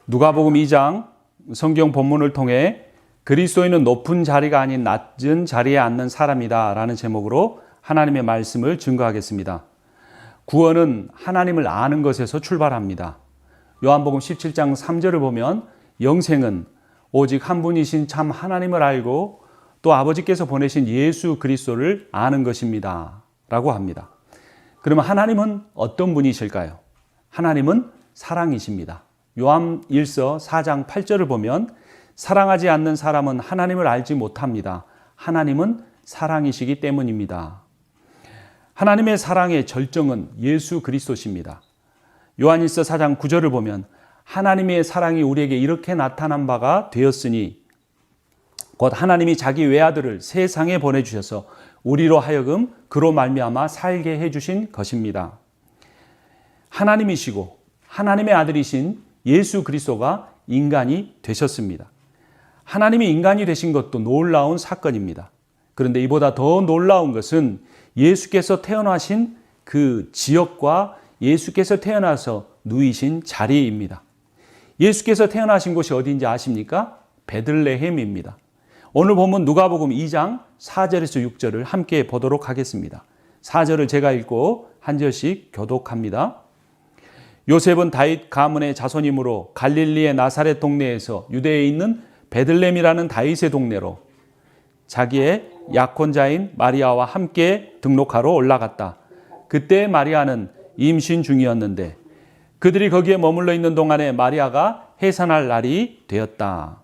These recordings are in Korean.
누가복음 2장 성경 본문을 통해 그리스도인은 높은 자리가 아닌 낮은 자리에 앉는 사람이다 라는 제목으로 하나님의 말씀을 증거하겠습니다. 구원은 하나님을 아는 것에서 출발합니다. 요한복음 17장 3절을 보면 영생은 오직 한 분이신 참 하나님을 알고 또 아버지께서 보내신 예수 그리스도를 아는 것입니다 라고 합니다. 그러면 하나님은 어떤 분이실까요? 하나님은 사랑이십니다. 요한 1서 4장 8절을 보면 사랑하지 않는 사람은 하나님을 알지 못합니다. 하나님은 사랑이시기 때문입니다. 하나님의 사랑의 절정은 예수 그리스도십니다. 요한 1서 4장 9절을 보면 하나님의 사랑이 우리에게 이렇게 나타난 바가 되었으니 곧 하나님이 자기 외아들을 세상에 보내주셔서 우리로 하여금 그로 말미암아 살게 해주신 것입니다. 하나님이시고 하나님의 아들이신 예수 그리스도가 인간이 되셨습니다. 하나님이 인간이 되신 것도 놀라운 사건입니다. 그런데 이보다 더 놀라운 것은 예수께서 태어나신 그 지역과 예수께서 태어나서 누이신 자리입니다. 예수께서 태어나신 곳이 어디인지 아십니까? 베들레헴입니다. 오늘 보면 누가복음 2장 4절에서 6절을 함께 보도록 하겠습니다. 4절을 제가 읽고 한 절씩 교독합니다. 요셉은 다윗 가문의 자손이므로 갈릴리의 나사렛 동네에서 유대에 있는 베들레헴이라는 다윗의 동네로 자기의 약혼자인 마리아와 함께 등록하러 올라갔다. 그때 마리아는 임신 중이었는데 그들이 거기에 머물러 있는 동안에 마리아가 해산할 날이 되었다.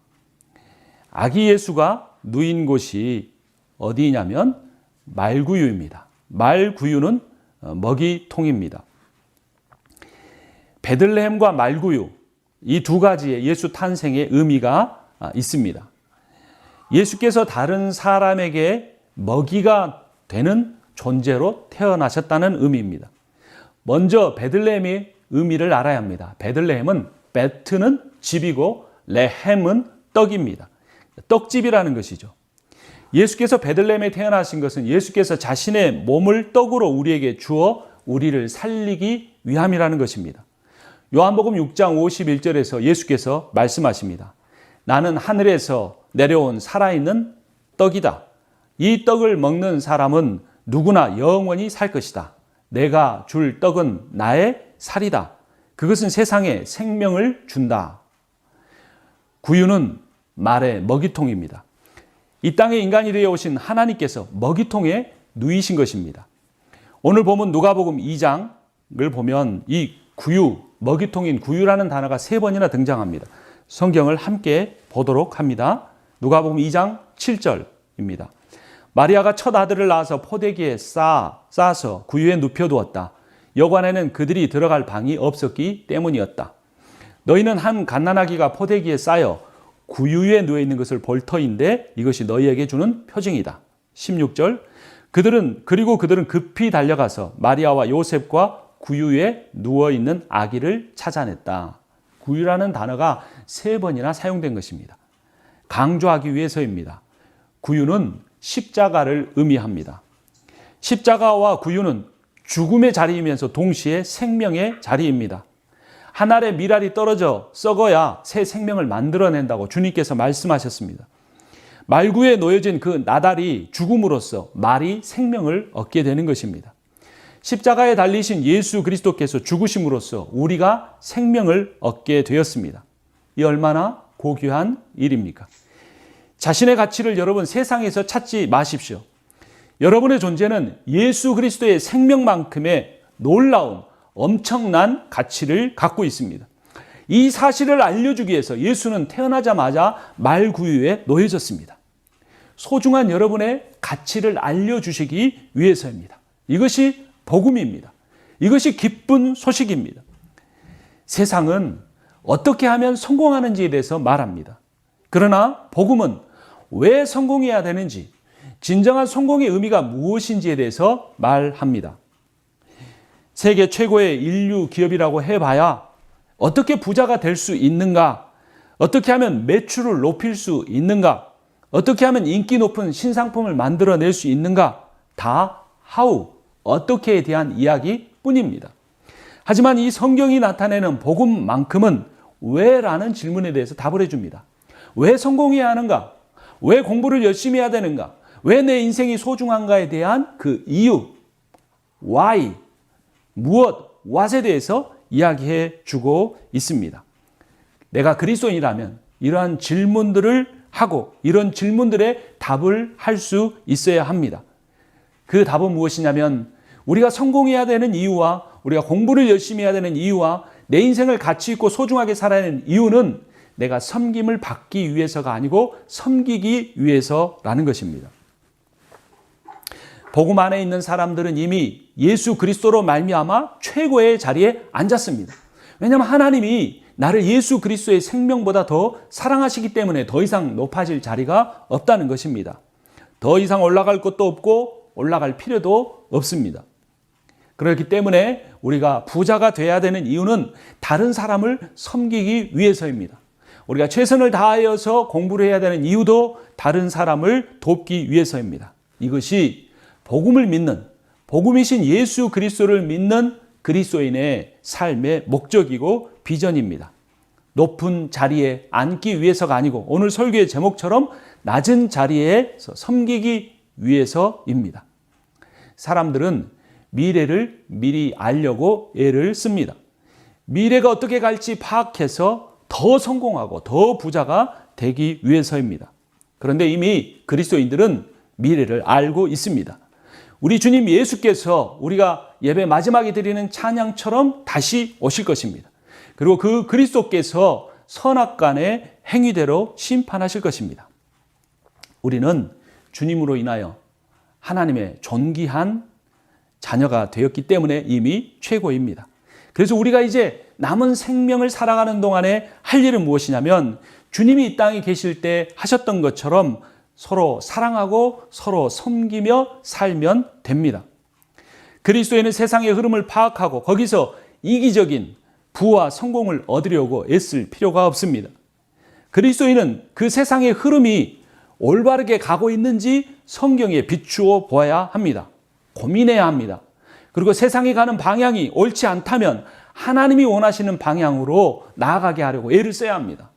아기 예수가 누인 곳이 어디냐면 말구유입니다. 말구유는 먹이통입니다. 베들레헴과 말구유, 이 두 가지의 예수 탄생의 의미가 있습니다. 예수께서 다른 사람에게 먹이가 되는 존재로 태어나셨다는 의미입니다. 먼저 베들레헴의 의미를 알아야 합니다. 베들레헴은 베트는 집이고 레헴은 떡입니다. 떡집이라는 것이죠. 예수께서 베들레헴에 태어나신 것은 예수께서 자신의 몸을 떡으로 우리에게 주어 우리를 살리기 위함이라는 것입니다. 요한복음 6장 51절에서 예수께서 말씀하십니다. 나는 하늘에서 내려온 살아있는 떡이다. 이 떡을 먹는 사람은 누구나 영원히 살 것이다. 내가 줄 떡은 나의 살이다. 그것은 세상에 생명을 준다. 구유는 말의 먹이통입니다. 이 땅에 인간이 되어 오신 하나님께서 먹이통에 누이신 것입니다. 오늘 보면 누가복음 2장을 보면 이 구유, 먹이통인 구유라는 단어가 3번이나 등장합니다. 성경을 함께 보도록 합니다. 누가복음 2장 7절입니다. 마리아가 첫 아들을 낳아서 포대기에 싸서 구유에 눕혀두었다. 여관에는 그들이 들어갈 방이 없었기 때문이었다. 너희는 한 갓난아기가 포대기에 싸여 구유에 누워있는 것을 볼 터인데 이것이 너희에게 주는 표징이다. 16절 그리고 그들은 급히 달려가서 마리아와 요셉과 구유에 누워있는 아기를 찾아냈다. 구유라는 단어가 3번이나 사용된 것입니다. 강조하기 위해서입니다. 구유는 십자가를 의미합니다. 십자가와 구유는 죽음의 자리이면서 동시에 생명의 자리입니다. 한 알의 밀알이 떨어져 썩어야 새 생명을 만들어낸다고 주님께서 말씀하셨습니다. 말구에 놓여진 그 나달이 죽음으로써 말이 생명을 얻게 되는 것입니다. 십자가에 달리신 예수 그리스도께서 죽으심으로써 우리가 생명을 얻게 되었습니다. 이 얼마나 고귀한 일입니까? 자신의 가치를 여러분 세상에서 찾지 마십시오. 여러분의 존재는 예수 그리스도의 생명만큼의 놀라운 엄청난 가치를 갖고 있습니다. 이 사실을 알려주기 위해서 예수는 태어나자마자 말구유에 놓여졌습니다. 소중한 여러분의 가치를 알려주시기 위해서입니다. 이것이 복음입니다. 이것이 기쁜 소식입니다. 세상은 어떻게 하면 성공하는지에 대해서 말합니다. 그러나 복음은 왜 성공해야 되는지, 진정한 성공의 의미가 무엇인지에 대해서 말합니다. 세계 최고의 인류 기업이라고 해봐야 어떻게 부자가 될 수 있는가? 어떻게 하면 매출을 높일 수 있는가? 어떻게 하면 인기 높은 신상품을 만들어낼 수 있는가? 다 how, 어떻게에 대한 이야기뿐입니다. 하지만 이 성경이 나타내는 복음만큼은 왜? 라는 질문에 대해서 답을 해줍니다. 왜 성공해야 하는가? 왜 공부를 열심히 해야 되는가? 왜 내 인생이 소중한가에 대한 그 이유, why, 무엇, what에 대해서 이야기해 주고 있습니다. 내가 그리스도인이라면 이러한 질문들을 하고 이런 질문들의 답을 할 수 있어야 합니다. 그 답은 무엇이냐면 우리가 성공해야 되는 이유와 우리가 공부를 열심히 해야 되는 이유와 내 인생을 가치 있고 소중하게 살아야 하는 이유는 내가 섬김을 받기 위해서가 아니고 섬기기 위해서라는 것입니다. 복음 안에 있는 사람들은 이미 예수 그리스도로 말미암아 최고의 자리에 앉았습니다. 왜냐하면 하나님이 나를 예수 그리스도의 생명보다 더 사랑하시기 때문에 더 이상 높아질 자리가 없다는 것입니다. 더 이상 올라갈 것도 없고 올라갈 필요도 없습니다. 그렇기 때문에 우리가 부자가 돼야 되는 이유는 다른 사람을 섬기기 위해서입니다. 우리가 최선을 다하여서 공부를 해야 되는 이유도 다른 사람을 돕기 위해서입니다. 이것이 복음을 믿는, 복음이신 예수 그리스도를 믿는 그리스도인의 삶의 목적이고 비전입니다. 높은 자리에 앉기 위해서가 아니고 오늘 설교의 제목처럼 낮은 자리에서 섬기기 위해서입니다. 사람들은 미래를 미리 알려고 애를 씁니다. 미래가 어떻게 갈지 파악해서 더 성공하고 더 부자가 되기 위해서입니다. 그런데 이미 그리스도인들은 미래를 알고 있습니다. 우리 주님 예수께서 우리가 예배 마지막에 드리는 찬양처럼 다시 오실 것입니다. 그리고 그 그리스도께서 선악간의 행위대로 심판하실 것입니다. 우리는 주님으로 인하여 하나님의 존귀한 자녀가 되었기 때문에 이미 최고입니다. 그래서 우리가 이제 남은 생명을 살아가는 동안에 할 일은 무엇이냐면 주님이 이 땅에 계실 때 하셨던 것처럼 서로 사랑하고 서로 섬기며 살면 됩니다. 그리스도인은 세상의 흐름을 파악하고 거기서 이기적인 부와 성공을 얻으려고 애쓸 필요가 없습니다. 그리스도인은 그 세상의 흐름이 올바르게 가고 있는지 성경에 비추어 보아야 합니다. 고민해야 합니다. 그리고 세상이 가는 방향이 옳지 않다면 하나님이 원하시는 방향으로 나아가게 하려고 애를 써야 합니다.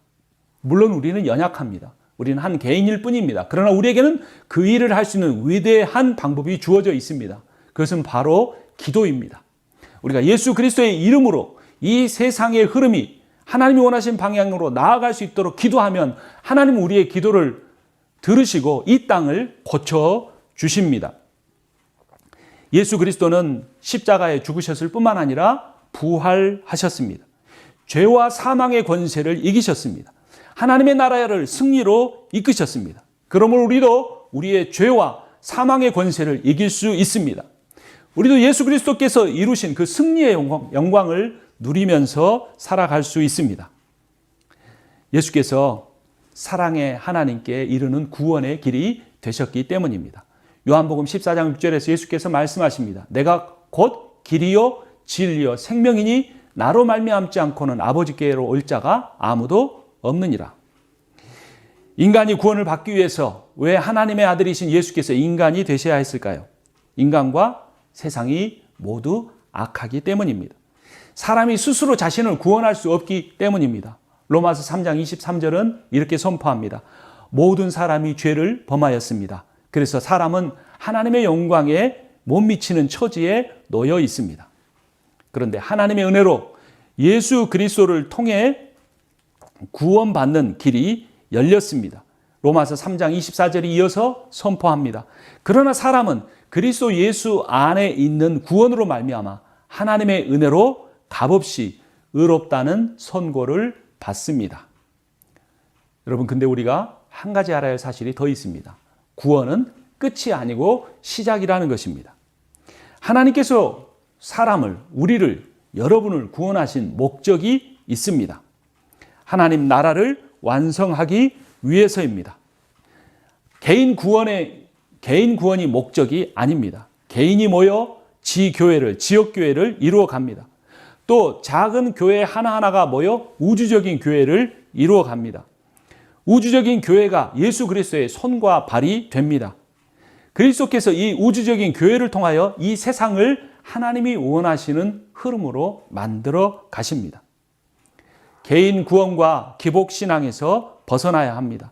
물론 우리는 연약합니다. 우리는 한 개인일 뿐입니다. 그러나 우리에게는 그 일을 할 수 있는 위대한 방법이 주어져 있습니다. 그것은 바로 기도입니다. 우리가 예수 그리스도의 이름으로 이 세상의 흐름이 하나님이 원하신 방향으로 나아갈 수 있도록 기도하면 하나님은 우리의 기도를 들으시고 이 땅을 고쳐주십니다. 예수 그리스도는 십자가에 죽으셨을 뿐만 아니라 부활하셨습니다. 죄와 사망의 권세를 이기셨습니다. 하나님의 나라를 승리로 이끄셨습니다. 그러므로 우리도 우리의 죄와 사망의 권세를 이길 수 있습니다. 우리도 예수 그리스도께서 이루신 그 승리의 영광을 누리면서 살아갈 수 있습니다. 예수께서 사랑의 하나님께 이르는 구원의 길이 되셨기 때문입니다. 요한복음 14장 6절에서 예수께서 말씀하십니다. 내가 곧 길이요 진리요 생명이니 나로 말미암지 않고는 아버지께로 올 자가 아무도 없느니라. 인간이 구원을 받기 위해서 왜 하나님의 아들이신 예수께서 인간이 되셔야 했을까요? 인간과 세상이 모두 악하기 때문입니다. 사람이 스스로 자신을 구원할 수 없기 때문입니다. 로마서 3장 23절은 이렇게 선포합니다. 모든 사람이 죄를 범하였습니다. 그래서 사람은 하나님의 영광에 못 미치는 처지에 놓여 있습니다. 그런데 하나님의 은혜로 예수 그리스도를 통해 구원받는 길이 열렸습니다. 로마서 3장 24절이 이어서 선포합니다. 그러나 사람은 그리스도 예수 안에 있는 구원으로 말미암아 하나님의 은혜로 값없이 의롭다는 선고를 받습니다. 여러분, 근데 우리가 한 가지 알아야 할 사실이 더 있습니다. 구원은 끝이 아니고 시작이라는 것입니다. 하나님께서 사람을, 우리를, 여러분을 구원하신 목적이 있습니다. 하나님 나라를 완성하기 위해서입니다. 개인 구원이 목적이 아닙니다. 개인이 모여 지교회를, 지역교회를 이루어 갑니다. 또 작은 교회 하나하나가 모여 우주적인 교회를 이루어 갑니다. 우주적인 교회가 예수 그리스도의 손과 발이 됩니다. 그리스도께서 이 우주적인 교회를 통하여 이 세상을 하나님이 원하시는 흐름으로 만들어 가십니다. 개인 구원과 기복신앙에서 벗어나야 합니다.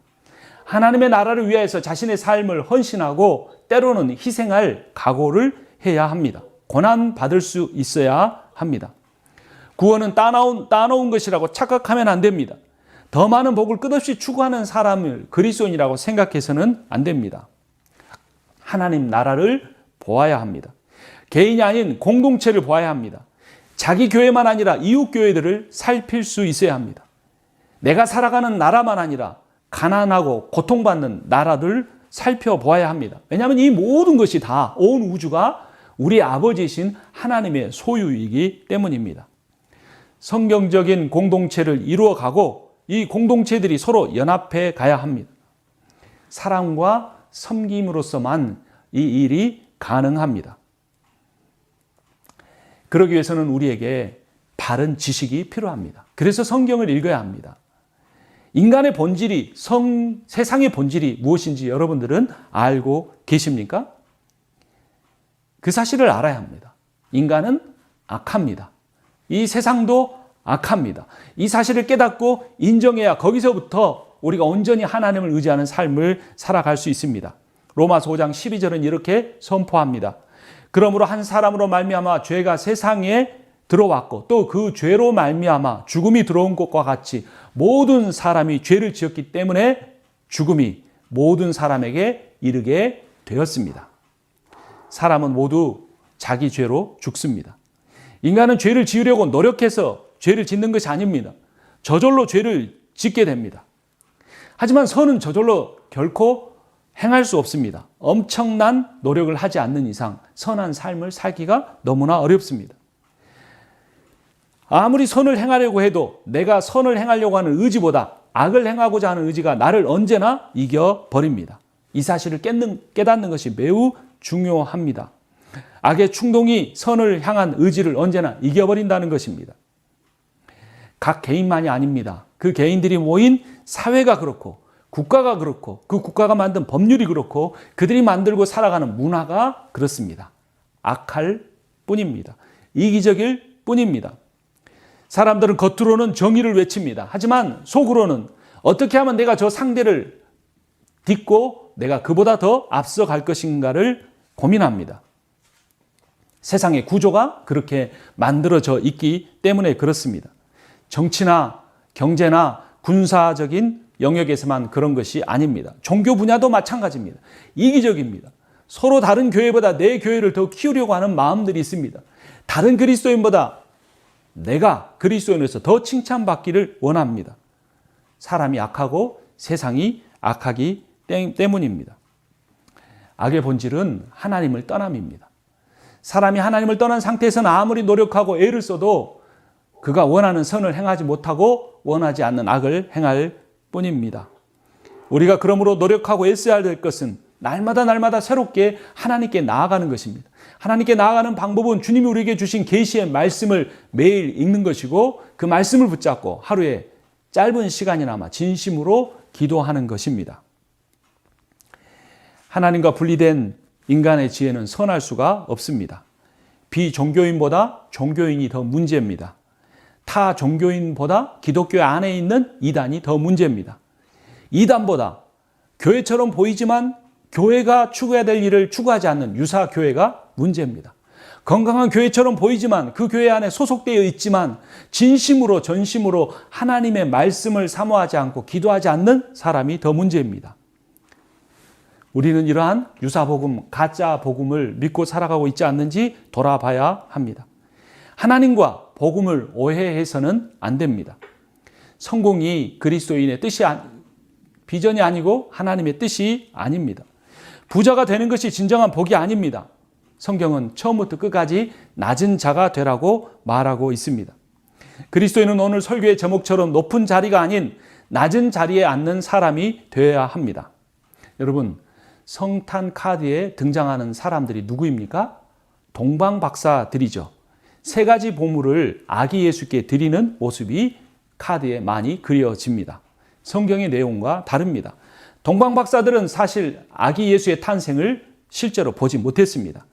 하나님의 나라를 위해서 자신의 삶을 헌신하고 때로는 희생할 각오를 해야 합니다. 고난받을 수 있어야 합니다. 구원은 따놓은 것이라고 착각하면 안 됩니다. 더 많은 복을 끝없이 추구하는 사람을 그리스도인이라고 생각해서는 안 됩니다. 하나님 나라를 보아야 합니다. 개인이 아닌 공동체를 보아야 합니다. 자기 교회만 아니라 이웃 교회들을 살필 수 있어야 합니다. 내가 살아가는 나라만 아니라 가난하고 고통받는 나라들 살펴보아야 합니다. 왜냐하면 이 모든 것이 다 온 우주가 우리 아버지이신 하나님의 소유이기 때문입니다. 성경적인 공동체를 이루어가고 이 공동체들이 서로 연합해 가야 합니다. 사랑과 섬김으로서만 이 일이 가능합니다. 그러기 위해서는 우리에게 바른 지식이 필요합니다. 그래서 성경을 읽어야 합니다. 인간의 본질이, 세상의 본질이 무엇인지 여러분들은 알고 계십니까? 그 사실을 알아야 합니다. 인간은 악합니다. 이 세상도 악합니다. 이 사실을 깨닫고 인정해야 거기서부터 우리가 온전히 하나님을 의지하는 삶을 살아갈 수 있습니다. 로마서 5장 12절은 이렇게 선포합니다. 그러므로 한 사람으로 말미암아 죄가 세상에 들어왔고 또 그 죄로 말미암아 죽음이 들어온 것과 같이 모든 사람이 죄를 지었기 때문에 죽음이 모든 사람에게 이르게 되었습니다. 사람은 모두 자기 죄로 죽습니다. 인간은 죄를 지으려고 노력해서 죄를 짓는 것이 아닙니다. 저절로 죄를 짓게 됩니다. 하지만 선은 저절로 결코 행할 수 없습니다. 엄청난 노력을 하지 않는 이상 선한 삶을 살기가 너무나 어렵습니다. 아무리 선을 행하려고 해도 내가 선을 행하려고 하는 의지보다 악을 행하고자 하는 의지가 나를 언제나 이겨버립니다. 이 사실을 깨닫는 것이 매우 중요합니다. 악의 충동이 선을 향한 의지를 언제나 이겨버린다는 것입니다. 각 개인만이 아닙니다. 그 개인들이 모인 사회가 그렇고 국가가 그렇고 그 국가가 만든 법률이 그렇고 그들이 만들고 살아가는 문화가 그렇습니다. 악할 뿐입니다. 이기적일 뿐입니다. 사람들은 겉으로는 정의를 외칩니다. 하지만 속으로는 어떻게 하면 내가 저 상대를 딛고 내가 그보다 더 앞서갈 것인가를 고민합니다. 세상의 구조가 그렇게 만들어져 있기 때문에 그렇습니다. 정치나 경제나 군사적인 영역에서만 그런 것이 아닙니다. 종교 분야도 마찬가지입니다. 이기적입니다. 서로 다른 교회보다 내 교회를 더 키우려고 하는 마음들이 있습니다. 다른 그리스도인보다 내가 그리스도인으로서 더 칭찬받기를 원합니다. 사람이 악하고 세상이 악하기 때문입니다. 악의 본질은 하나님을 떠남입니다. 사람이 하나님을 떠난 상태에서는 아무리 노력하고 애를 써도 그가 원하는 선을 행하지 못하고 원하지 않는 악을 행할 뿐입니다. 우리가 그러므로 노력하고 애써야 될 것은 날마다 새롭게 하나님께 나아가는 것입니다. 하나님께 나아가는 방법은 주님이 우리에게 주신 계시의 말씀을 매일 읽는 것이고 그 말씀을 붙잡고 하루에 짧은 시간이나마 진심으로 기도하는 것입니다. 하나님과 분리된 인간의 지혜는 선할 수가 없습니다. 비종교인보다 종교인이 더 문제입니다. 타 종교인보다 기독교 안에 있는 이단이 더 문제입니다. 이단보다 교회처럼 보이지만 교회가 추구해야 될 일을 추구하지 않는 유사교회가 문제입니다. 건강한 교회처럼 보이지만 그 교회 안에 소속되어 있지만 진심으로 전심으로 하나님의 말씀을 사모하지 않고 기도하지 않는 사람이 더 문제입니다. 우리는 이러한 유사복음, 가짜 복음을 믿고 살아가고 있지 않는지 돌아봐야 합니다. 하나님과 복음을 오해해서는 안 됩니다. 성공이 그리스도인의 뜻이 비전이 아니고 하나님의 뜻이 아닙니다. 부자가 되는 것이 진정한 복이 아닙니다. 성경은 처음부터 끝까지 낮은 자가 되라고 말하고 있습니다. 그리스도인은 오늘 설교의 제목처럼 높은 자리가 아닌 낮은 자리에 앉는 사람이 되어야 합니다. 여러분, 성탄 카드에 등장하는 사람들이 누구입니까? 동방박사들이죠. 세 가지 보물을 아기 예수께 드리는 모습이 카드에 많이 그려집니다. 성경의 내용과 다릅니다. 동방박사들은 사실 아기 예수의 탄생을 실제로 보지 못했습니다.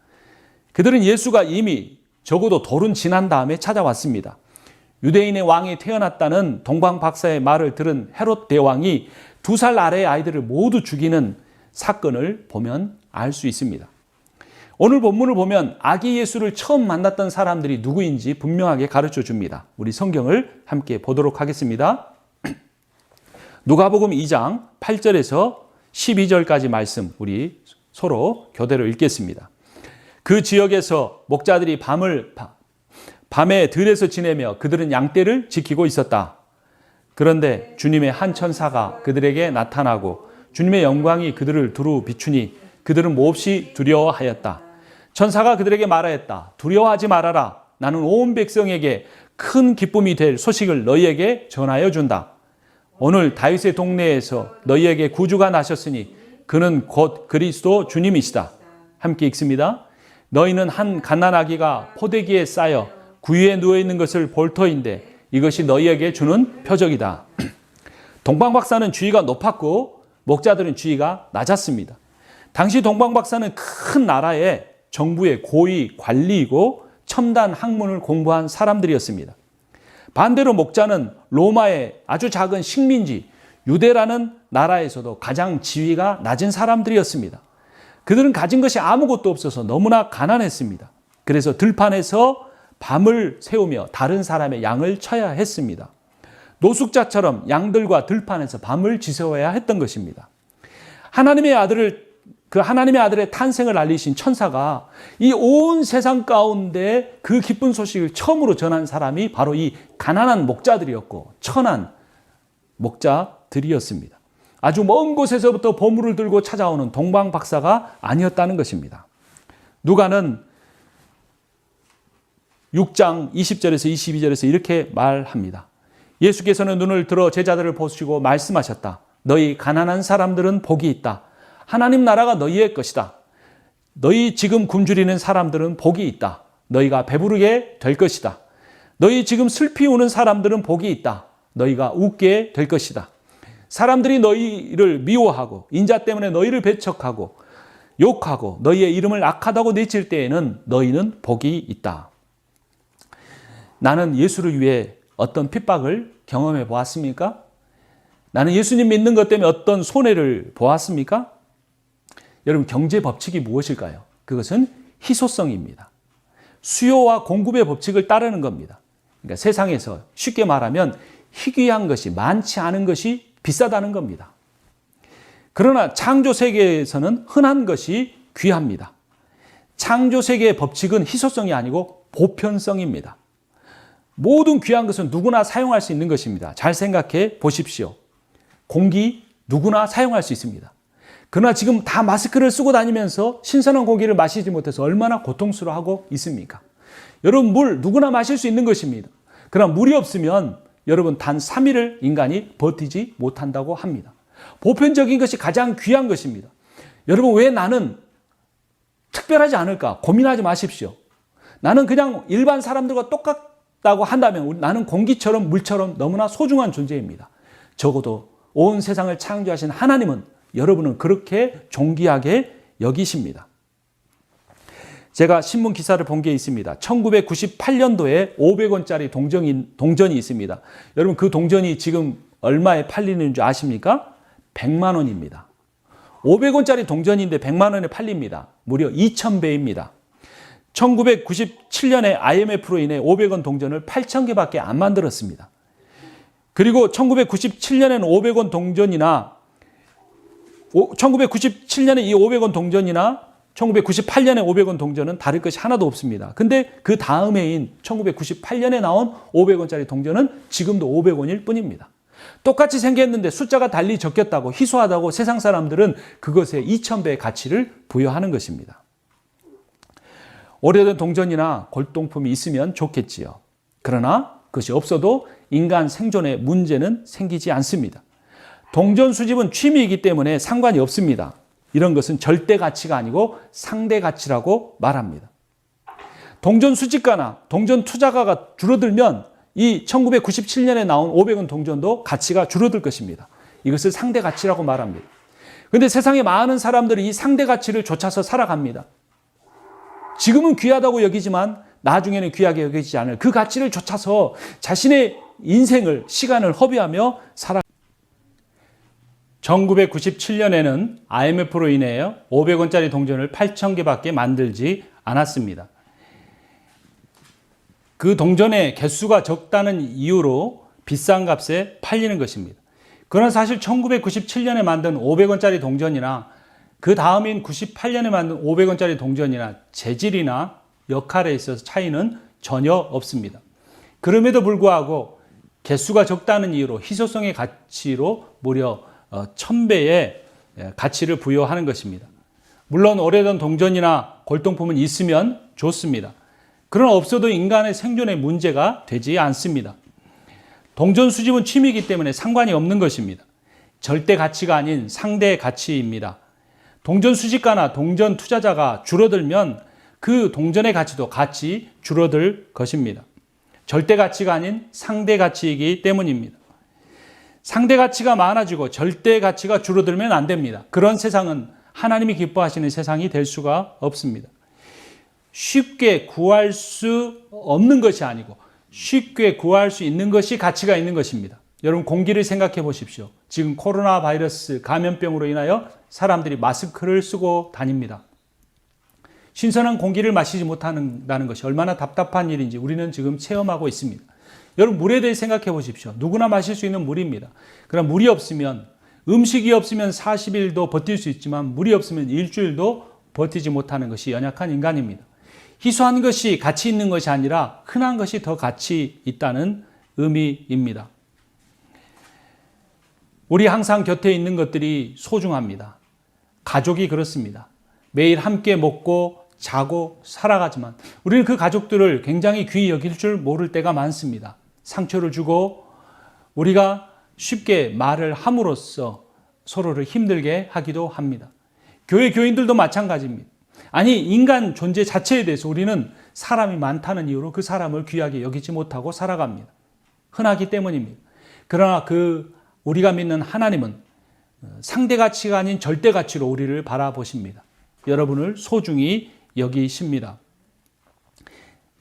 그들은 예수가 이미 적어도 돌은 지난 다음에 찾아왔습니다. 유대인의 왕이 태어났다는 동방 박사의 말을 들은 헤롯 대왕이 2살 아래의 아이들을 모두 죽이는 사건을 보면 알 수 있습니다. 오늘 본문을 보면 아기 예수를 처음 만났던 사람들이 누구인지 분명하게 가르쳐 줍니다. 우리 성경을 함께 보도록 하겠습니다. 누가복음 2장 8절에서 12절까지 말씀 우리 서로 교대로 읽겠습니다. 그 지역에서 목자들이 밤에 들에서 지내며 그들은 양떼를 지키고 있었다. 그런데 주님의 한 천사가 그들에게 나타나고 주님의 영광이 그들을 두루 비추니 그들은 몹시 두려워하였다. 천사가 그들에게 말하였다. 두려워하지 말아라. 나는 온 백성에게 큰 기쁨이 될 소식을 너희에게 전하여 준다. 오늘 다윗의 동네에서 너희에게 구주가 나셨으니 그는 곧 그리스도 주님이시다. 함께 읽습니다. 너희는 한 갓난아기가 포대기에 쌓여 구유에 누워있는 것을 볼 터인데 이것이 너희에게 주는 표적이다. 동방박사는 지위가 높았고 목자들은 지위가 낮았습니다. 당시 동방박사는 큰 나라의 정부의 고위 관리이고 첨단 학문을 공부한 사람들이었습니다. 반대로 목자는 로마의 아주 작은 식민지 유대라는 나라에서도 가장 지위가 낮은 사람들이었습니다. 그들은 가진 것이 아무것도 없어서 너무나 가난했습니다. 그래서 들판에서 밤을 새우며 다른 사람의 양을 쳐야 했습니다. 노숙자처럼 양들과 들판에서 밤을 지새워야 했던 것입니다. 하나님의 아들의 탄생을 알리신 천사가 이 온 세상 가운데 그 기쁜 소식을 처음으로 전한 사람이 바로 이 가난한 목자들이었고 천한 목자들이었습니다. 아주 먼 곳에서부터 보물을 들고 찾아오는 동방 박사가 아니었다는 것입니다. 누가는 6장 20절에서 22절에서 이렇게 말합니다. 예수께서는 눈을 들어 제자들을 보시고 말씀하셨다. 너희 가난한 사람들은 복이 있다. 하나님 나라가 너희의 것이다. 너희 지금 굶주리는 사람들은 복이 있다. 너희가 배부르게 될 것이다. 너희 지금 슬피 우는 사람들은 복이 있다. 너희가 웃게 될 것이다. 사람들이 너희를 미워하고 인자 때문에 너희를 배척하고 욕하고 너희의 이름을 악하다고 내칠 때에는 너희는 복이 있다. 나는 예수를 위해 어떤 핍박을 경험해 보았습니까? 나는 예수님 믿는 것 때문에 어떤 손해를 보았습니까? 여러분, 경제 법칙이 무엇일까요? 그것은 희소성입니다. 수요와 공급의 법칙을 따르는 겁니다. 그러니까 세상에서 쉽게 말하면 희귀한 것이 많지 않은 것이 비싸다는 겁니다. 그러나 창조 세계에서는 흔한 것이 귀합니다. 창조 세계의 법칙은 희소성이 아니고 보편성입니다. 모든 귀한 것은 누구나 사용할 수 있는 것입니다. 잘 생각해 보십시오. 공기 누구나 사용할 수 있습니다. 그러나 지금 다 마스크를 쓰고 다니면서 신선한 공기를 마시지 못해서 얼마나 고통스러워하고 있습니까? 여러분, 물 누구나 마실 수 있는 것입니다. 그러나 물이 없으면 여러분 단 3일을 인간이 버티지 못한다고 합니다. 보편적인 것이 가장 귀한 것입니다. 여러분, 왜 나는 특별하지 않을까? 고민하지 마십시오. 나는 그냥 일반 사람들과 똑같다고 한다면 나는 공기처럼 물처럼 너무나 소중한 존재입니다. 적어도 온 세상을 창조하신 하나님은 여러분은 그렇게 존귀하게 여기십니다. 제가 신문 기사를 본 게 있습니다. 1998년도에 500원짜리 동전이 있습니다. 여러분, 그 동전이 지금 얼마에 팔리는 줄 아십니까? 100만 원입니다. 500원짜리 동전인데 100만 원에 팔립니다. 무려 2000배입니다. 1997년에 IMF로 인해 500원 동전을 8,000개밖에 안 만들었습니다. 그리고 1997년에는 500원 동전이나 1997년에 이 500원 동전이나 1998년에 500원 동전은 다를 것이 하나도 없습니다. 근데 그 다음 해인 1998년에 나온 500원짜리 동전은 지금도 500원일 뿐입니다. 똑같이 생겼는데 숫자가 달리 적혔다고 희소하다고 세상 사람들은 그것에 2000배의 가치를 부여하는 것입니다. 오래된 동전이나 골동품이 있으면 좋겠지요. 그러나 그것이 없어도 인간 생존에 문제는 생기지 않습니다. 동전 수집은 취미이기 때문에 상관이 없습니다. 이런 것은 절대 가치가 아니고 상대 가치라고 말합니다. 동전 수집가나 동전 투자가가 줄어들면 이 1997년에 나온 500원 동전도 가치가 줄어들 것입니다. 이것을 상대 가치라고 말합니다. 그런데 세상에 많은 사람들이 이 상대 가치를 쫓아서 살아갑니다. 지금은 귀하다고 여기지만 나중에는 귀하게 여겨지지 않을 그 가치를 쫓아서 자신의 인생을, 시간을 허비하며 살아. 1997년에는 IMF로 인해 500원짜리 동전을 8,000개밖에 만들지 않았습니다. 그 동전의 개수가 적다는 이유로 비싼 값에 팔리는 것입니다. 그러나 사실 1997년에 만든 500원짜리 동전이나 그 다음인 98년에 만든 500원짜리 동전이나 재질이나 역할에 있어서 차이는 전혀 없습니다. 그럼에도 불구하고 개수가 적다는 이유로 희소성의 가치로 무려 1000배의 가치를 부여하는 것입니다. 물론 오래된 동전이나 골동품은 있으면 좋습니다. 그러나 없어도 인간의 생존에 문제가 되지 않습니다. 동전 수집은 취미이기 때문에 상관이 없는 것입니다. 절대 가치가 아닌 상대 가치입니다. 동전 수집가나 동전 투자자가 줄어들면 그 동전의 가치도 같이 줄어들 것입니다. 절대 가치가 아닌 상대 가치이기 때문입니다. 상대 가치가 많아지고 절대 가치가 줄어들면 안 됩니다. 그런 세상은 하나님이 기뻐하시는 세상이 될 수가 없습니다. 쉽게 구할 수 없는 것이 아니고 쉽게 구할 수 있는 것이 가치가 있는 것입니다. 여러분, 공기를 생각해 보십시오. 지금 코로나 바이러스 감염병으로 인하여 사람들이 마스크를 쓰고 다닙니다. 신선한 공기를 마시지 못한다는 것이 얼마나 답답한 일인지 우리는 지금 체험하고 있습니다. 여러분, 물에 대해 생각해 보십시오. 누구나 마실 수 있는 물입니다. 그러나 물이 없으면, 음식이 없으면 40일도 버틸 수 있지만 물이 없으면 일주일도 버티지 못하는 것이 연약한 인간입니다. 희소한 것이 가치 있는 것이 아니라 흔한 것이 더 가치 있다는 의미입니다. 우리 항상 곁에 있는 것들이 소중합니다. 가족이 그렇습니다. 매일 함께 먹고 자고 살아가지만 우리는 그 가족들을 굉장히 귀히 여길 줄 모를 때가 많습니다. 상처를 주고 우리가 쉽게 말을 함으로써 서로를 힘들게 하기도 합니다. 교회 교인들도 마찬가지입니다. 아니, 인간 존재 자체에 대해서 우리는 사람이 많다는 이유로 그 사람을 귀하게 여기지 못하고 살아갑니다. 흔하기 때문입니다. 그러나 우리가 믿는 하나님은 상대 가치가 아닌 절대 가치로 우리를 바라보십니다. 여러분을 소중히 여기십니다.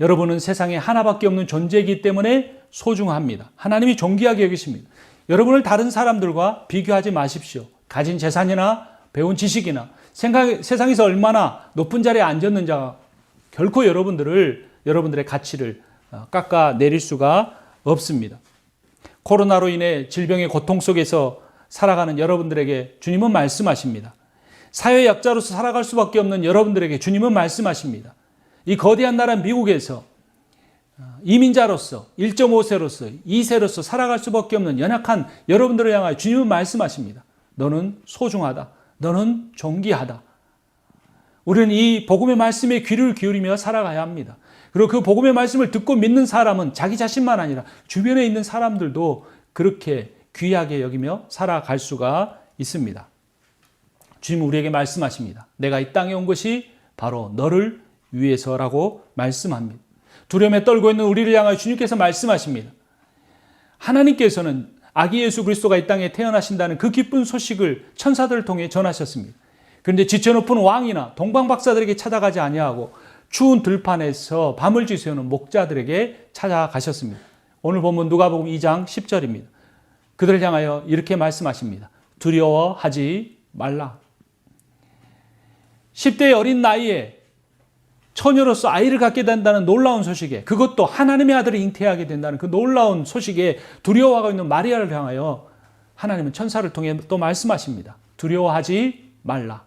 여러분은 세상에 하나밖에 없는 존재이기 때문에 소중합니다. 하나님이 존귀하게 여기십니다. 여러분을 다른 사람들과 비교하지 마십시오. 가진 재산이나 배운 지식이나 세상에서 얼마나 높은 자리에 앉았는 자가 결코 여러분들의 가치를 깎아내릴 수가 없습니다. 코로나로 인해 질병의 고통 속에서 살아가는 여러분들에게 주님은 말씀하십니다. 사회 약자로서 살아갈 수밖에 없는 여러분들에게 주님은 말씀하십니다. 이 거대한 나라 미국에서 이민자로서 1.5세로서 2세로서 살아갈 수밖에 없는 연약한 여러분들을 향하여 주님은 말씀하십니다. 너는 소중하다. 너는 존귀하다. 우리는 이 복음의 말씀에 귀를 기울이며 살아가야 합니다. 그리고 그 복음의 말씀을 듣고 믿는 사람은 자기 자신만 아니라 주변에 있는 사람들도 그렇게 귀하게 여기며 살아갈 수가 있습니다. 주님은 우리에게 말씀하십니다. 내가 이 땅에 온 것이 바로 너를 위해서라고 말씀합니다. 두려움에 떨고 있는 우리를 향하여 주님께서 말씀하십니다. 하나님께서는 아기 예수 그리스도가 이 땅에 태어나신다는 그 기쁜 소식을 천사들을 통해 전하셨습니다. 그런데 지쳐높은 왕이나 동방박사들에게 찾아가지 아니하고 추운 들판에서 밤을 지새우는 목자들에게 찾아가셨습니다. 오늘 본문 누가복음 2장 10절입니다. 그들을 향하여 이렇게 말씀하십니다. 두려워하지 말라. 10대의 어린 나이에 처녀로서 아이를 갖게 된다는 놀라운 소식에, 그것도 하나님의 아들이 잉태하게 된다는 그 놀라운 소식에 두려워하고 있는 마리아를 향하여 하나님은 천사를 통해 또 말씀하십니다. 두려워하지 말라.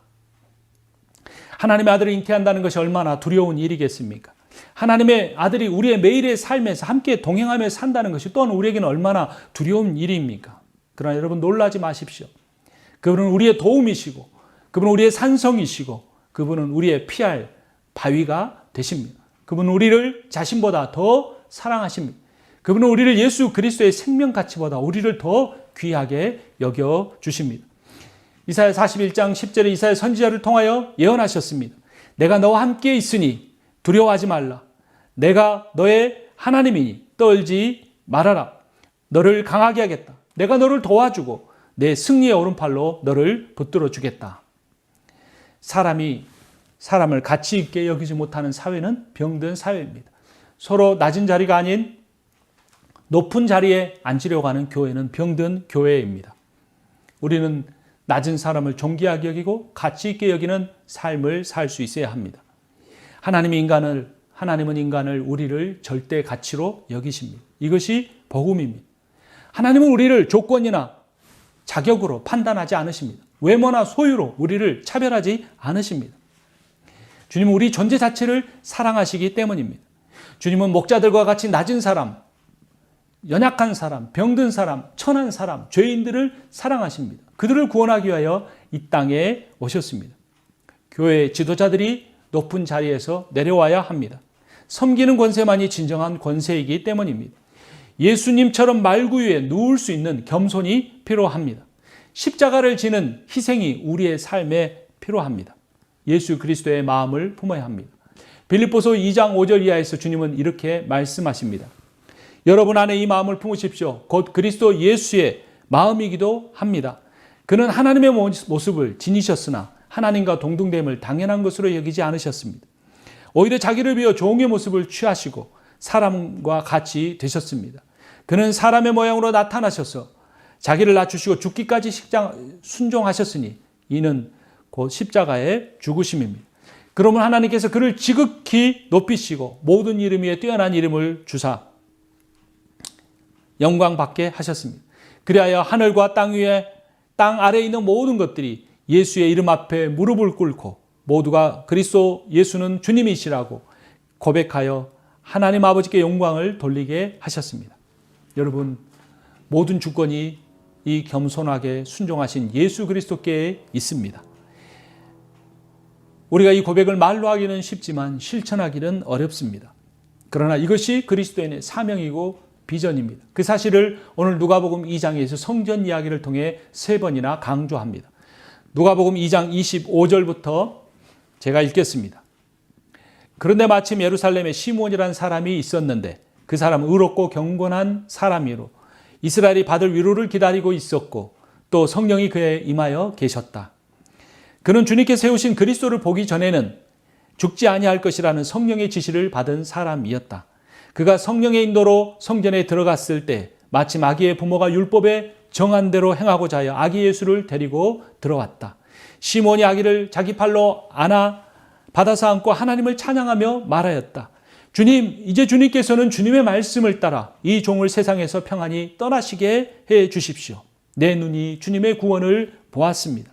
하나님의 아들이 잉태한다는 것이 얼마나 두려운 일이겠습니까? 하나님의 아들이 우리의 매일의 삶에서 함께 동행하며 산다는 것이 또한 우리에게는 얼마나 두려운 일입니까? 그러나 여러분, 놀라지 마십시오. 그분은 우리의 도움이시고, 그분은 우리의 산성이시고, 그분은 우리의 피할 바위가 되십니다. 그분은 우리를 자신보다 더 사랑하십니다. 그분은 우리를 예수 그리스도의 생명가치보다 우리를 더 귀하게 여겨주십니다. 이사야 41장 10절에 이사야 선지자를 통하여 예언하셨습니다. 내가 너와 함께 있으니 두려워하지 말라. 내가 너의 하나님이니 떨지 말아라. 너를 강하게 하겠다. 내가 너를 도와주고 내 승리의 오른팔로 너를 붙들어 주겠다. 사람이 사람을 가치 있게 여기지 못하는 사회는 병든 사회입니다. 서로 낮은 자리가 아닌 높은 자리에 앉으려고 하는 교회는 병든 교회입니다. 우리는 낮은 사람을 존귀하게 여기고 가치 있게 여기는 삶을 살 수 있어야 합니다. 하나님은 인간을 우리를 절대 가치로 여기십니다. 이것이 복음입니다. 하나님은 우리를 조건이나 자격으로 판단하지 않으십니다. 외모나 소유로 우리를 차별하지 않으십니다. 주님은 우리 존재 자체를 사랑하시기 때문입니다. 주님은 목자들과 같이 낮은 사람, 연약한 사람, 병든 사람, 천한 사람, 죄인들을 사랑하십니다. 그들을 구원하기 위하여 이 땅에 오셨습니다. 교회 지도자들이 높은 자리에서 내려와야 합니다. 섬기는 권세만이 진정한 권세이기 때문입니다. 예수님처럼 말구유에 누울 수 있는 겸손이 필요합니다. 십자가를 지는 희생이 우리의 삶에 필요합니다. 예수 그리스도의 마음을 품어야 합니다. 빌립보서 2장 5절 이하에서 주님은 이렇게 말씀하십니다. 여러분 안에 이 마음을 품으십시오. 곧 그리스도 예수의 마음이기도 합니다. 그는 하나님의 모습을 지니셨으나 하나님과 동등됨을 당연한 것으로 여기지 않으셨습니다. 오히려 자기를 비워 종의 모습을 취하시고 사람과 같이 되셨습니다. 그는 사람의 모양으로 나타나셔서 자기를 낮추시고 죽기까지 순종하셨으니 이는 곧 십자가의 죽으심입니다. 그러면 하나님께서 그를 지극히 높이시고 모든 이름 위에 뛰어난 이름을 주사 영광받게 하셨습니다. 그리하여 하늘과 땅 위에 땅 아래에 있는 모든 것들이 예수의 이름 앞에 무릎을 꿇고 모두가 그리스도 예수는 주님이시라고 고백하여 하나님 아버지께 영광을 돌리게 하셨습니다. 여러분, 모든 주권이 이 겸손하게 순종하신 예수 그리스도께 있습니다. 우리가 이 고백을 말로 하기는 쉽지만 실천하기는 어렵습니다. 그러나 이것이 그리스도인의 사명이고 비전입니다. 그 사실을 오늘 누가복음 2장에서 성전 이야기를 통해 3번이나 강조합니다. 누가복음 2장 25절부터 제가 읽겠습니다. 그런데 마침 예루살렘에 시몬이라는 사람이 있었는데 그 사람은 의롭고 경건한 사람이로 이스라엘이 받을 위로를 기다리고 있었고 또 성령이 그에 임하여 계셨다. 그는 주님께 세우신 그리스도를 보기 전에는 죽지 아니할 것이라는 성령의 지시를 받은 사람이었다. 그가 성령의 인도로 성전에 들어갔을 때 마침 아기의 부모가 율법에 정한 대로 행하고자 하여 아기 예수를 데리고 들어왔다. 시몬이 아기를 자기 팔로 안아 받아서 안고 하나님을 찬양하며 말하였다. 주님, 이제 주님께서는 주님의 말씀을 따라 이 종을 세상에서 평안히 떠나시게 해 주십시오. 내 눈이 주님의 구원을 보았습니다.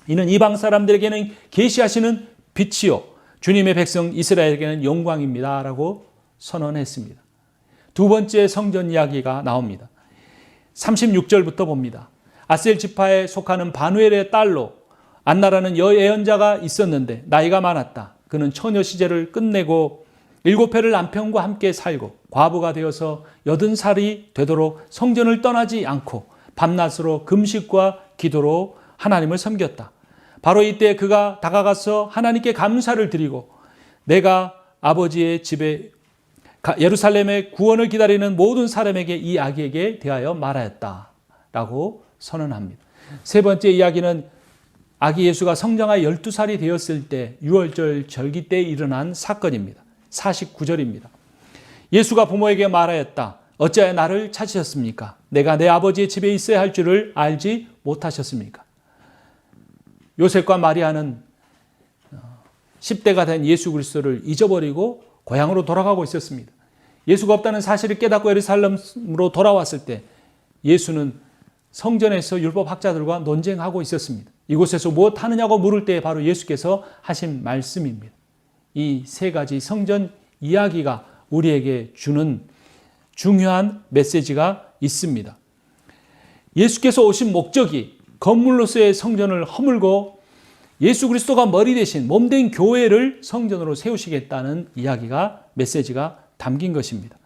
이는 이방 사람들에게는 계시하시는 빛이요 주님의 백성 이스라엘에게는 영광입니다. 라고 선언했습니다. 두 번째 성전 이야기가 나옵니다. 36절부터 봅니다. 아셀 지파에 속하는 바누엘의 딸로 안나라는 여예언자가 있었는데 나이가 많았다. 그는 처녀 시절을 끝내고 7해를 남편과 함께 살고 과부가 되어서 80살이 되도록 성전을 떠나지 않고 밤낮으로 금식과 기도로 하나님을 섬겼다. 바로 이때 그가 다가가서 하나님께 감사를 드리고 내가 아버지의 집에 예루살렘의 구원을 기다리는 모든 사람에게 이 아기에게 대하여 말하였다 라고 선언합니다. 세 번째 이야기는 아기 예수가 성장하여 12살이 되었을 때 유월절 절기 때 일어난 사건입니다. 49절입니다. 예수가 부모에게 말하였다. 어찌하여 나를 찾으셨습니까? 내가 내 아버지의 집에 있어야 할 줄을 알지 못하셨습니까? 요셉과 마리아는 10대가 된 예수 그리스도를 잊어버리고 고향으로 돌아가고 있었습니다. 예수가 없다는 사실을 깨닫고 예루살렘으로 돌아왔을 때 예수는 성전에서 율법학자들과 논쟁하고 있었습니다. 이곳에서 무엇 하느냐고 물을 때 바로 예수께서 하신 말씀입니다. 이 세 가지 성전 이야기가 우리에게 주는 중요한 메시지가 있습니다. 예수께서 오신 목적이 건물로서의 성전을 허물고 예수 그리스도가 머리 대신 몸된 교회를 성전으로 세우시겠다는 이야기가 메시지가 담긴 것입니다.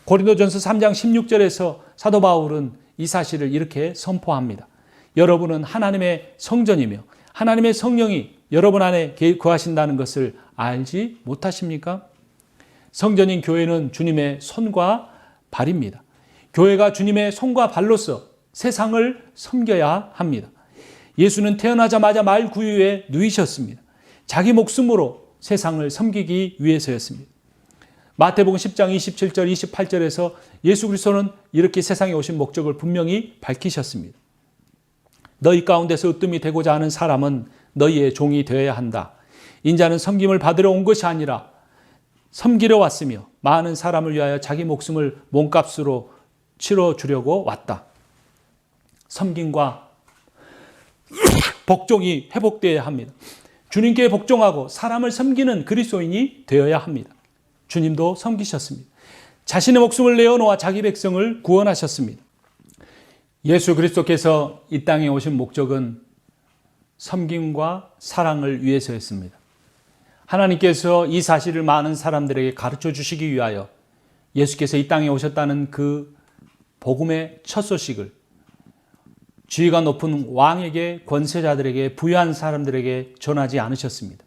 고린도전서 3장 16절에서 사도 바울은 이 사실을 이렇게 선포합니다. 여러분은 하나님의 성전이며 하나님의 성령이 여러분 안에 거하신다는 것을 알지 못하십니까? 성전인 교회는 주님의 손과 발입니다. 교회가 주님의 손과 발로서 세상을 섬겨야 합니다. 예수는 태어나자마자 말 구유에 누이셨습니다. 자기 목숨으로 세상을 섬기기 위해서였습니다. 마태복음 10장 27절 28절에서 예수 그리스도는 이렇게 세상에 오신 목적을 분명히 밝히셨습니다. 너희 가운데서 으뜸이 되고자 하는 사람은 너희의 종이 되어야 한다. 인자는 섬김을 받으러 온 것이 아니라 섬기러 왔으며 많은 사람을 위하여 자기 목숨을 몸값으로 치러주려고 왔다. 섬김과 복종이 회복되어야 합니다. 주님께 복종하고 사람을 섬기는 그리스도인이 되어야 합니다. 주님도 섬기셨습니다. 자신의 목숨을 내어놓아 자기 백성을 구원하셨습니다. 예수 그리스도께서 이 땅에 오신 목적은 섬김과 사랑을 위해서였습니다. 하나님께서 이 사실을 많은 사람들에게 가르쳐 주시기 위하여 예수께서 이 땅에 오셨다는 그 복음의 첫 소식을 지위가 높은 왕에게, 권세자들에게, 부유한 사람들에게 전하지 않으셨습니다.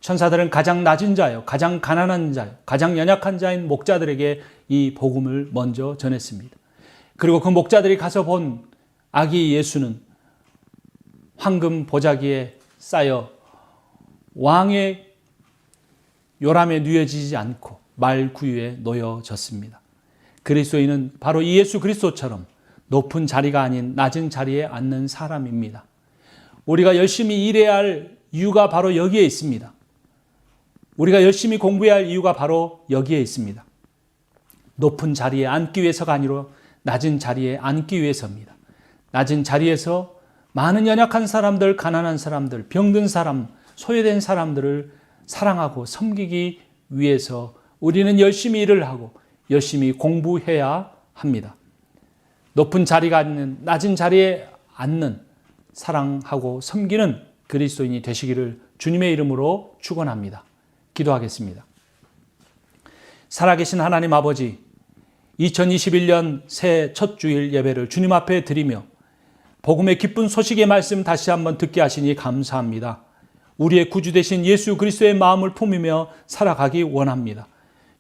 천사들은 가장 낮은 자요, 가장 가난한 자요, 가장 연약한 자인 목자들에게 이 복음을 먼저 전했습니다. 그리고 그 목자들이 가서 본 아기 예수는 황금 보자기에 쌓여 왕의 요람에 누여지지 않고 말구유에 놓여졌습니다. 그리스도인은 바로 이 예수 그리스도처럼 높은 자리가 아닌 낮은 자리에 앉는 사람입니다. 우리가 열심히 일해야 할 이유가 바로 여기에 있습니다. 우리가 열심히 공부해야 할 이유가 바로 여기에 있습니다. 높은 자리에 앉기 위해서가 아니라 낮은 자리에 앉기 위해서입니다. 낮은 자리에서 많은 연약한 사람들, 가난한 사람들, 병든 사람, 소외된 사람들을 사랑하고 섬기기 위해서 우리는 열심히 일을 하고 열심히 공부해야 합니다. 높은 자리가 아닌 낮은 자리에 앉는 사랑하고 섬기는 그리스도인이 되시기를 주님의 이름으로 축원합니다. 기도하겠습니다. 살아계신 하나님 아버지, 2021년 새해 첫 주일 예배를 주님 앞에 드리며 복음의 기쁜 소식의 말씀 다시 한번 듣게 하시니 감사합니다. 우리의 구주 되신 예수 그리스도의 마음을 품으며 살아가기 원합니다.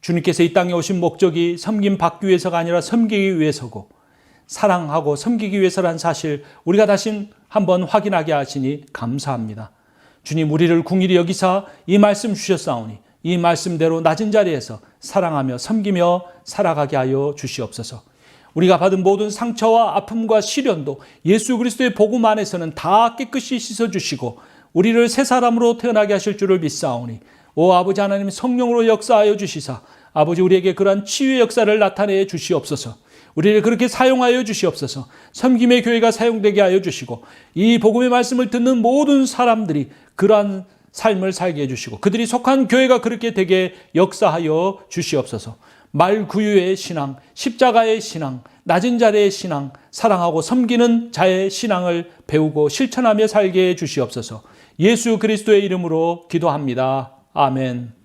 주님께서 이 땅에 오신 목적이 섬김 받기 위해서가 아니라 섬기기 위해서고 사랑하고 섬기기 위해서라는 사실 우리가 다시 한번 확인하게 하시니 감사합니다. 주님, 우리를 긍휼히 여기사 이 말씀 주셨사오니 이 말씀대로 낮은 자리에서 사랑하며 섬기며 살아가게 하여 주시옵소서. 우리가 받은 모든 상처와 아픔과 시련도 예수 그리스도의 복음 안에서는 다 깨끗이 씻어주시고 우리를 새 사람으로 태어나게 하실 줄을 믿사오니 오 아버지 하나님, 성령으로 역사하여 주시사 아버지 우리에게 그러한 치유의 역사를 나타내 주시옵소서. 우리를 그렇게 사용하여 주시옵소서. 섬김의 교회가 사용되게 하여 주시고 이 복음의 말씀을 듣는 모든 사람들이 그러한 삶을 살게 해주시고 그들이 속한 교회가 그렇게 되게 역사하여 주시옵소서. 말구유의 신앙, 십자가의 신앙, 낮은 자리의 신앙, 사랑하고 섬기는 자의 신앙을 배우고 실천하며 살게 해 주시옵소서. 예수 그리스도의 이름으로 기도합니다. 아멘.